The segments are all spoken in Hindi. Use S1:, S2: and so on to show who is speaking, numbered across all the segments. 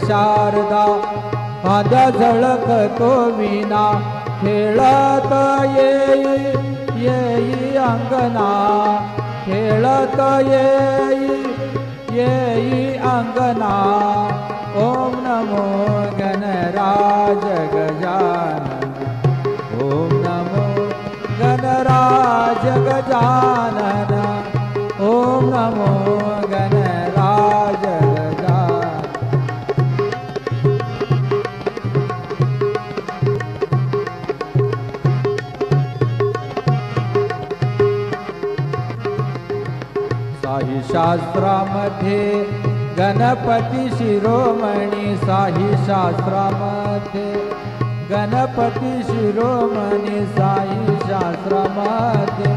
S1: शारदा आद्या झळकतो विना खेळत येई अंगना खेळत येई अंगना ओम नमो गणराज गजानन ओम नमो गणराज गजानन ओम नमो गणराज गजानन साही शास्त्रामध्ये गणपती शिरोमणी साही शास्त्रामध्ये गणपती शिरोमणी साई शास्त्रामध्ये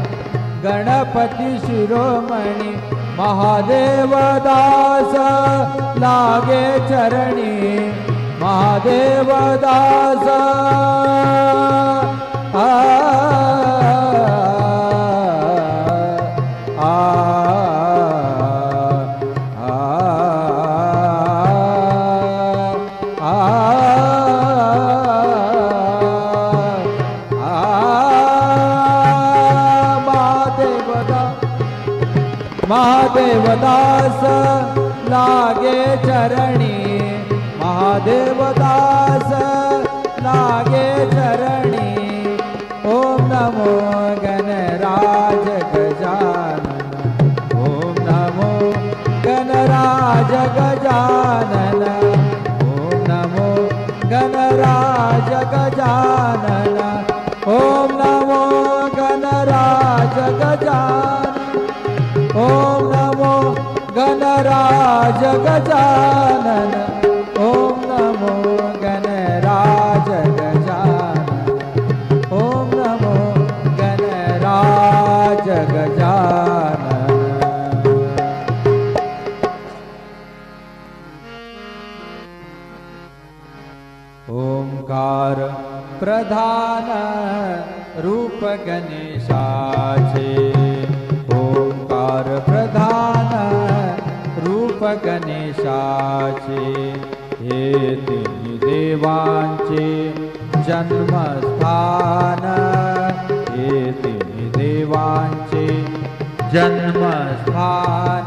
S1: गणपती शिरोमणी महादेव दास लागे चरणी महादेव दास महादेव दास लागे चरणी महादेव दास लागे चरणी ओम नमो गणराज गजानन ओम नमो गणराज गजानन ओम नमो गणराज गजानन ओम नमो गणराज गजानन ओम नमो गणराज गजानन ओम नमो गणराज गजानन ओम नमो गणराज गजानन ओंकार प्रधान रूप गणेशाचे ओंकार प्रधान रूप गणेशाचे हे तिन्ही देवांचे जन्मस्थान हे तिन्ही देवांचे जन्मस्थान